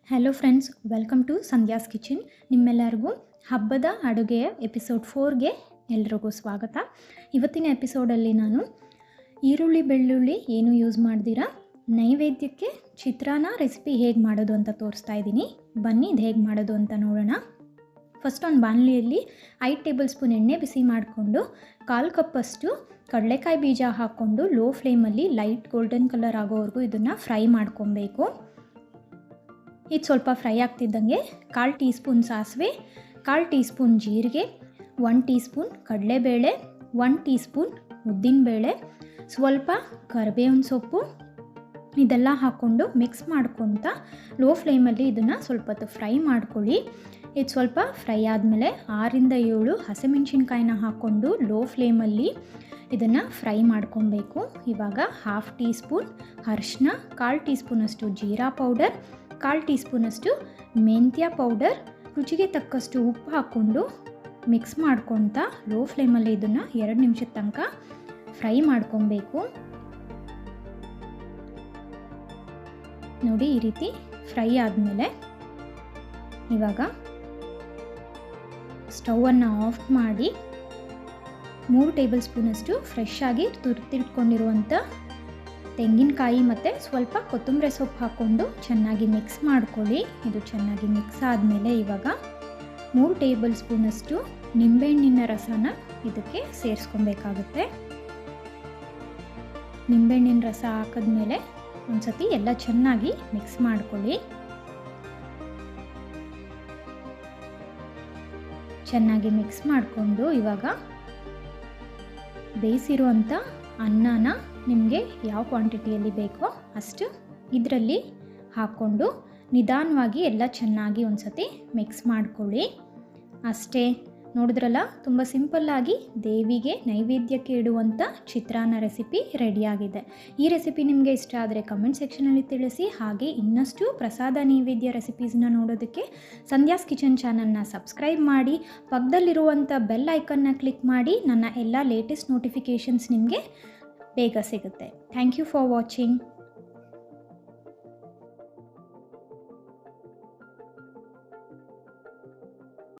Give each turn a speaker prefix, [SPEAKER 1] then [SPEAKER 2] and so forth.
[SPEAKER 1] Hello friends, welcome to Sandhya's kitchen. ನಿಮ್ಮೆಲ್ಲರಿಗೂ ಹಬ್ಬದ ಅಡುಗೆಯ ಎಪಿಸೋಡ್ 4ಗೆ ಎಲ್ರಿಗೂ ಸ್ವಾಗತ. ಇವತ್ತಿನ ಎಪಿಸೋಡಲ್ಲಿ ನಾನು ಈರುಳ್ಳಿ ಬೆಳ್ಳುಳ್ಳಿ ಏನು ಯೂಸ್ ಮಾಡ್ದಿರ ನೈವೇದ್ಯಕ್ಕೆ ಚಿತ್ರಾನ್ನ ರೆಸಿಪಿ ಹೇಗೆ ಮಾಡೋದು ಅಂತ ತೋರಿಸ್ತಾ ಇದ್ದೀನಿ. ಬನ್ನಿ ಇದು ಹೇಗೆ ಮಾಡೋದು ಅಂತ ನೋಡೋಣ. ಫಸ್ಟ್ ಒಂದು ಬಾಣಲಿಯಲ್ಲಿ 5 ಟೇಬಲ್ ಸ್ಪೂನ್ ಎಣ್ಣೆ ಬಿಸಿ ಮಾಡಿಕೊಂಡು 1/4 ಕಪ್ಪಷ್ಟು ಕಡಲೆಕಾಯಿ ಬೀಜ ಹಾಕ್ಕೊಂಡು ಲೋ ಫ್ಲೇಮಲ್ಲಿ ಲೈಟ್ ಗೋಲ್ಡನ್ ಕಲರ್ ಆಗೋವರೆಗೂ ಇದನ್ನು ಫ್ರೈ ಮಾಡ್ಕೊಬೇಕು. ಇದು ಸ್ವಲ್ಪ ಫ್ರೈ ಆಗ್ತಿದ್ದಂಗೆ 1/4 ಟೀ ಸ್ಪೂನ್ ಸಾಸಿವೆ, 1/4 ಟೀ ಸ್ಪೂನ್ ಜೀರಿಗೆ, 1 ಟೀ ಸ್ಪೂನ್ ಕಡಲೆಬೇಳೆ, 1 ಟೀ ಸ್ಪೂನ್ ಉದ್ದಿನಬೇಳೆ, ಸ್ವಲ್ಪ ಕರಿಬೇವಿನ ಸೊಪ್ಪು ಇದೆಲ್ಲ ಹಾಕ್ಕೊಂಡು ಮಿಕ್ಸ್ ಮಾಡ್ಕೊತ ಲೋ ಫ್ಲೇಮಲ್ಲಿ ಇದನ್ನು ಸ್ವಲ್ಪ ಹೊತ್ತು ಫ್ರೈ ಮಾಡ್ಕೊಳ್ಳಿ. ಇದು ಸ್ವಲ್ಪ ಫ್ರೈ ಆದಮೇಲೆ 6ರಿಂದ 7 ಹಸಿಮೆಣ್ಸಿನ್ಕಾಯಿನ ಹಾಕ್ಕೊಂಡು ಲೋ ಫ್ಲೇಮಲ್ಲಿ ಇದನ್ನು ಫ್ರೈ ಮಾಡ್ಕೊಬೇಕು. ಇವಾಗ 1/2 ಟೀ ಸ್ಪೂನ್ ಅರಿಶಿನ, 1/4 ಟೀ ಸ್ಪೂನಷ್ಟು ಜೀರಾ ಪೌಡರ್, 1/4 ಟೀ ಸ್ಪೂನಷ್ಟು ಮೆಂತ್ಯ ಪೌಡರ್, ರುಚಿಗೆ ತಕ್ಕಷ್ಟು ಉಪ್ಪು ಹಾಕ್ಕೊಂಡು ಮಿಕ್ಸ್ ಮಾಡ್ಕೊತ ಲೋ ಫ್ಲೇಮಲ್ಲಿ ಇದನ್ನು 2 ನಿಮಿಷದ ತನಕ ಫ್ರೈ ಮಾಡ್ಕೊಬೇಕು. ನೋಡಿ, ಈ ರೀತಿ ಫ್ರೈ ಆದಮೇಲೆ ಇವಾಗ ಸ್ಟವನ್ನು ಆಫ್ ಮಾಡಿ 3 ಟೇಬಲ್ ಸ್ಪೂನಷ್ಟು ಫ್ರೆಶ್ ಆಗಿ ತುರಿದಿಟ್ಕೊಂಡಿರುವಂಥ ತೆಂಗಿನಕಾಯಿ ಮತ್ತು ಸ್ವಲ್ಪ ಕೊತ್ತಂಬರಿ ಸೊಪ್ಪು ಹಾಕ್ಕೊಂಡು ಚೆನ್ನಾಗಿ ಮಿಕ್ಸ್ ಮಾಡ್ಕೊಳ್ಳಿ. ಇದು ಚೆನ್ನಾಗಿ ಮಿಕ್ಸ್ ಆದಮೇಲೆ ಇವಾಗ 3 ಟೇಬಲ್ ಸ್ಪೂನಷ್ಟು ನಿಂಬೆಹಣ್ಣಿನ ರಸನ ಇದಕ್ಕೆ ಸೇರಿಸ್ಕೊಬೇಕಾಗುತ್ತೆ. ನಿಂಬೆಹಣ್ಣಿನ ರಸ ಹಾಕಿದ್ಮೇಲೆ ಒಂದ್ಸತಿ ಎಲ್ಲ ಚೆನ್ನಾಗಿ ಮಿಕ್ಸ್ ಮಾಡ್ಕೊಳ್ಳಿ. ಚೆನ್ನಾಗಿ ಮಿಕ್ಸ್ ಮಾಡಿಕೊಂಡು ಇವಾಗ ಬೇಯಿಸಿರುವಂಥ ಅನ್ನನ ನಿಮಗೆ ಯಾವ ಕ್ವಾಂಟಿಟಿಯಲ್ಲಿ ಬೇಕೋ ಅಷ್ಟು ಇದರಲ್ಲಿ ಹಾಕ್ಕೊಂಡು ನಿಧಾನವಾಗಿ ಎಲ್ಲ ಚೆನ್ನಾಗಿ ಒಂದು ಸತಿ ಮಿಕ್ಸ್ ಮಾಡ್ಕೊಳ್ಳಿ. ಅಷ್ಟೇ, ನೋಡಿದ್ರಲ್ಲ, ತುಂಬ ಸಿಂಪಲ್ಲಾಗಿ ದೇವಿಗೆ ನೈವೇದ್ಯಕ್ಕೆ ಇಡುವಂಥ ಚಿತ್ರಾನ್ನ ರೆಸಿಪಿ ರೆಡಿಯಾಗಿದೆ. ಈ ರೆಸಿಪಿ ನಿಮಗೆ ಇಷ್ಟ ಆದರೆ ಕಮೆಂಟ್ ಸೆಕ್ಷನಲ್ಲಿ ತಿಳಿಸಿ. ಹಾಗೆ ಇನ್ನಷ್ಟು ಪ್ರಸಾದ ನೈವೇದ್ಯ ರೆಸಿಪೀಸ್ನ ನೋಡೋದಕ್ಕೆ ಸಂಧ್ಯಾಸ್ ಕಿಚನ್ ಚಾನಲ್ನ ಸಬ್ಸ್ಕ್ರೈಬ್ ಮಾಡಿ, ಪಕ್ಕದಲ್ಲಿರುವಂಥ ಬೆಲ್ ಐಕನ್ನ ಕ್ಲಿಕ್ ಮಾಡಿ. ನನ್ನ ಎಲ್ಲ ಲೇಟೆಸ್ಟ್ ನೋಟಿಫಿಕೇಷನ್ಸ್ ನಿಮಗೆ ಬೇಗ ಸಿಗುತ್ತೆ. Thank you for watching.